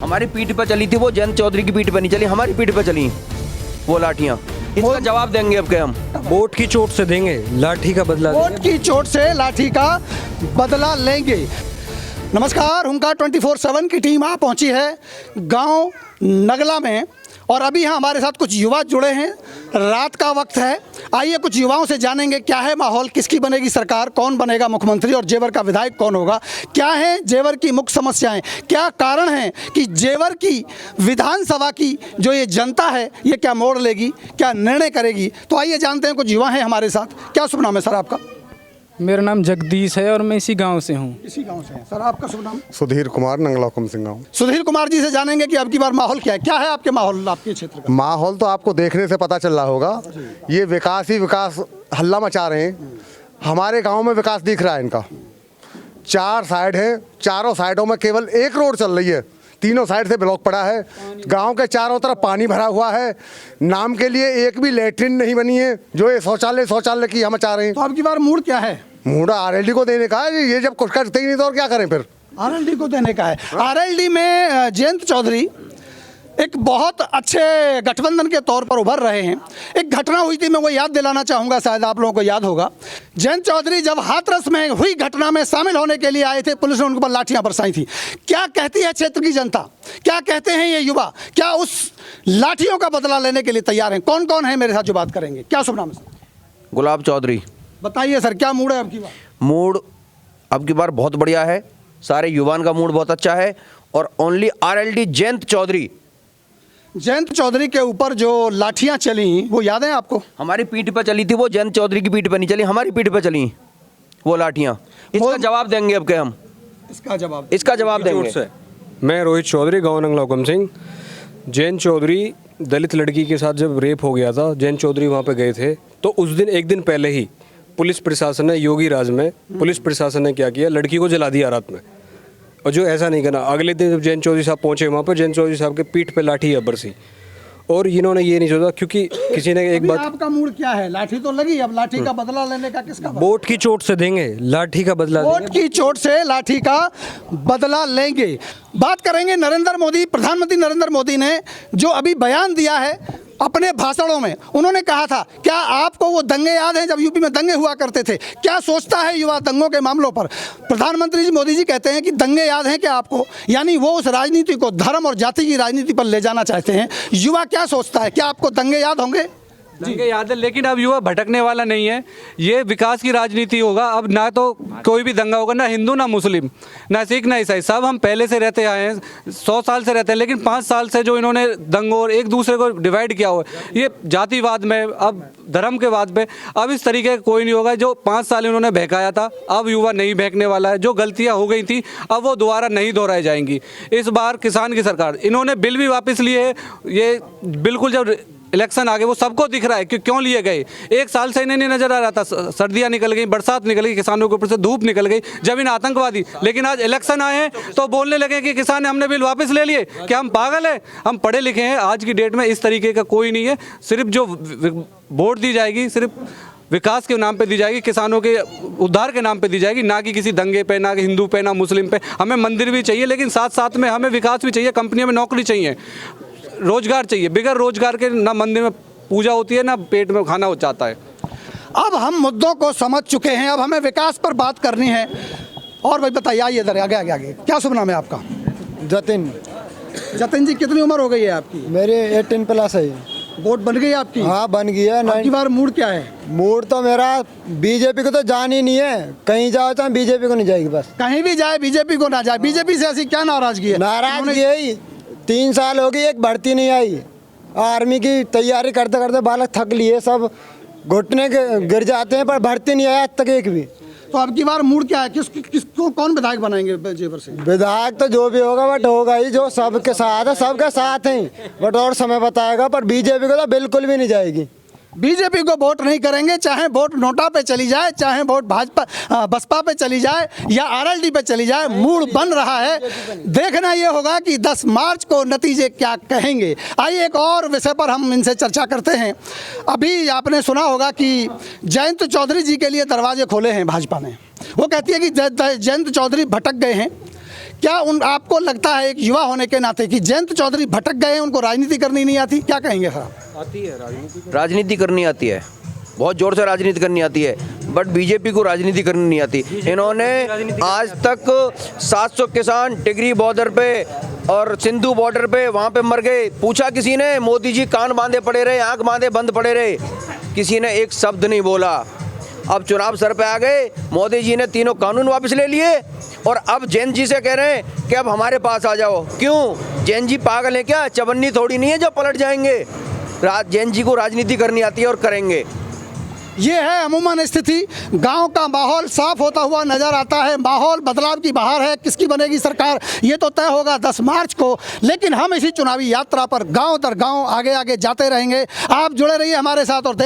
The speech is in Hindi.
हमारी पीठ पर चली थी वो, जयंत चौधरी की पीठ पर नहीं चली, हमारी पीठ पर चली वो लाठियां। इसका जवाब देंगे अब क्या हम? वोट की चोट से देंगे, लाठी का बदला देंगे। वोट की चोट से लाठी का बदला लेंगे। नमस्कार, हुंकार 24/7 की टीम आ पहुंची है गांव नगला में और अभी यहाँ हमारे साथ कुछ युवा जुड़े हैं। रात का वक्त है, आइए कुछ युवाओं से जानेंगे क्या है माहौल, किसकी बनेगी सरकार, कौन बनेगा मुख्यमंत्री और जेवर का विधायक कौन होगा, क्या है जेवर की मुख्य समस्याएं, क्या कारण है कि जेवर की विधानसभा की जो ये जनता है ये क्या मोड़ लेगी, क्या निर्णय करेगी। तो आइए जानते हैं, कुछ युवा हैं हमारे साथ। क्या शुभ नाम है सर आपका? मेरा नाम जगदीश है और मैं इसी गांव से हूँ। इसी गांव से हैं सर, आपका शुभ नाम? सुधीर कुमार, नंगला हुकुम सिंह गाँव। सुधीर कुमार जी से जानेंगे कि अब की बार माहौल क्या है, क्या है आपके माहौल, आपके क्षेत्र का माहौल तो आपको देखने से पता चल रहा होगा, ये विकास ही विकास हल्ला मचा रहे हैं। हमारे गांव में विकास दिख रहा है इनका। 4 साइड हैं, चारों साइडों में केवल एक रोड चल रही है, तीनों साइड से ब्लॉक पड़ा है। गांव के चारों तरफ पानी भरा हुआ है, नाम के लिए एक भी लैट्रिन नहीं बनी है। जो ये शौचालय की हम मचा रहे हैं। तो अब की बार मूड क्या है? मूड आरएलडी को देने का है। ये जब कुछ करते ही नहीं तो और क्या करें फिर? आरएलडी को देने का है। आरएलडी में जयंत चौधरी एक बहुत अच्छे गठबंधन के तौर पर उभर रहे हैं। एक घटना हुई थी, मैं वो याद दिलाना चाहूँगा, शायद आप लोगों को याद होगा। जयंत चौधरी जब हाथरस में हुई घटना में शामिल होने के लिए आए थे, पुलिस ने उनके ऊपर लाठियाँ बरसाई थी। क्या कहती है क्षेत्र की जनता, क्या कहते हैं ये युवा, क्या उस लाठियों का बदला लेने के लिए तैयार हैं? कौन कौन है मेरे साथ जो बात करेंगे? क्या शुभ नाम है सर? गुलाब चौधरी। बताइए सर, क्या मूड है अब की बार? मूड अब की बार बहुत बढ़िया है, सारे युवाओं का मूड बहुत अच्छा है और ओनली आरएलडी जयंत चौधरी। जयंत चौधरी के ऊपर जो लाठियां चली वो याद है आपको? हमारी पीठ पर चली थी वो, जयंत चौधरी की पीठ पर नहीं चली, हमारी पीठ पर चली वो लाठियां। इसका जवाब देंगे अब क्या हम? इसका जवाब देंगे। मैं रोहित चौधरी, गाँव नंगला हुकुम सिंह। जयंत चौधरी दलित लड़की के साथ जब रेप हो गया था, जयंत चौधरी वहाँ पे गए थे, तो उस दिन एक दिन पहले ही पुलिस प्रशासन ने, योगी राज में पुलिस प्रशासन ने क्या किया, लड़की को जला दिया रात में। और जो ऐसा नहीं करना, अगले दिन जब जयंत चौधरी साहब पहुंचे वहाँ पर, जयंत चौधरी साहब के पीठ पे लाठी है बरसी। और इन्होंने ये नहीं सोचा, क्योंकि किसी ने एक बात, आपका मूड क्या है? लाठी तो लगी, अब लाठी का बदला लेने का किसका? वोट की चोट से देंगे, लाठी का बदला देंगे। वोट की चोट से लाठी का बदला लेंगे। बात करेंगे नरेंद्र मोदी, प्रधानमंत्री नरेंद्र मोदी ने जो अभी बयान दिया है अपने भाषणों में, उन्होंने कहा था, क्या आपको वो दंगे याद हैं जब यूपी में दंगे हुआ करते थे? क्या सोचता है युवा दंगों के मामलों पर? प्रधानमंत्री जी मोदी जी कहते हैं कि दंगे याद हैं क्या आपको? यानी वो उस राजनीति को धर्म और जाति की राजनीति पर ले जाना चाहते हैं। युवा क्या सोचता है, क्या आपको दंगे याद होंगे? दंगे याद है, लेकिन अब युवा भटकने वाला नहीं है। ये विकास की राजनीति होगा। अब ना तो कोई भी दंगा होगा, ना हिंदू ना मुस्लिम, ना सिख ना ईसाई, सब हम पहले से रहते आए हैं, 100 साल से रहते हैं। लेकिन 5 साल से जो इन्होंने दंगों और एक दूसरे को डिवाइड किया हुआ है, ये जातिवाद में, अब धर्म के वाद में, अब इस तरीके का कोई नहीं होगा। जो 5 साल इन्होंने बहकाया था, अब युवा नहीं बहकने वाला है। जो गलतियाँ हो गई थी अब वो दोबारा नहीं दोहराई जाएंगी। इस बार किसान की सरकार, इन्होंने बिल भी वापस लिए है। ये बिल्कुल जब इलेक्शन आ गए वो सबको दिख रहा है कि क्यों लिए गए। 1 साल से इन्हें नहीं नजर आ रहा था, सर्दियां निकल गई, बरसात निकल गई, किसानों के ऊपर से धूप निकल गई, जब इन आतंकवादी। लेकिन आज इलेक्शन आए हैं तो बोलने लगे कि किसान ने, हमने बिल वापस ले लिए। क्या हम पागल हैं? हम पढ़े लिखे हैं। आज की डेट में इस तरीके का कोई नहीं है। सिर्फ जो वोट दी जाएगी सिर्फ विकास के नाम पे दी जाएगी, किसानों के उद्धार के नाम पे दी जाएगी, ना कि किसी दंगे पे, ना कि हिंदू पे, ना मुस्लिम पे। हमें मंदिर भी चाहिए, लेकिन साथ साथ में हमें विकास भी चाहिए, कंपनियों में नौकरी चाहिए, रोजगार चाहिए। बिगर रोजगार के ना मंदिर में पूजा होती है, ना पेट में खाना हो जाता है। अब हम मुद्दों को समझ चुके हैं, अब हमें विकास पर बात करनी है। और भाई बताइए, आइए इधर, आगे आगे आगे। क्या शुभ नाम है आपका? जतिन। जतिन जी, कितनी उम्र हो गई है आपकी? मेरे 18+ है। वोट बन गई आपकी? हाँ, बन गई है। आपकी बार मूड क्या है? मूड तो मेरा बीजेपी को तो जान ही नहीं है। कहीं जाओ तो बीजेपी को नहीं जाएगी, बस कहीं भी जाए बीजेपी को ना जाए। बीजेपी से ऐसी क्या नाराजगी है? नाराजगी यही, 3 साल हो गई, एक भर्ती नहीं आई। आर्मी की तैयारी करते करते बालक थक लिए, सब घुटने के गिर जाते हैं, पर भर्ती नहीं आया आज तक एक भी। तो अब की बार मूड क्या है? किसको कौन विधायक बनाएंगे जेवर से? विधायक तो जो भी होगा बट होगा ही, जो सबके साथ है, सबके साथ हैं, बट और समय बताएगा। पर बीजेपी को तो बिल्कुल भी नहीं जाएगी। बीजेपी को वोट नहीं करेंगे, चाहे वोट नोटा पे चली जाए, चाहे वोट भाजपा बसपा पे चली जाए या आरएलडी पे चली जाए, मूड बन रहा है। देखना ये होगा कि 10 मार्च को नतीजे क्या कहेंगे। आइए एक और विषय पर हम इनसे चर्चा करते हैं। अभी आपने सुना होगा कि जयंत चौधरी जी के लिए दरवाजे खोले हैं भाजपा ने। वो कहती है कि जयंत चौधरी भटक गए हैं, क्या उन आपको लगता है एक युवा होने के नाते कि जयंत चौधरी भटक गए हैं, उनको राजनीति करनी नहीं आती, क्या कहेंगे सर आप? राजनीति करनी आती है, बहुत जोर से राजनीति करनी आती है, बट बीजेपी को राजनीति करनी नहीं आती। इन्होंने आज तक 700 किसान टिगरी बॉर्डर पे और सिंधु बॉर्डर पे वहाँ पे मर गए, पूछा किसी ने? मोदी जी कान बांधे पड़े रहे, आंख बांधे बंद पड़े रहे, किसी ने एक शब्द नहीं बोला। अब चुनाव सर पे आ गए, मोदी जी ने तीनों कानून वापस ले लिए और अब जैन जी से कह रहे हैं कि अब हमारे पास आ जाओ। क्यों? जैन जी पागल है क्या? चवन्नी थोड़ी नहीं है जो पलट जाएंगे। जैन जी को राजनीति करनी आती है और करेंगे। ये है अमूमन स्थिति। गांव का माहौल साफ होता हुआ नजर आता है, माहौल बदलाव की बहार है। किसकी बनेगी सरकार ये तो तय होगा 10 मार्च को, लेकिन हम इसी चुनावी यात्रा पर गांव दर गांव आगे आगे जाते रहेंगे। आप जुड़े रहिए हमारे साथ और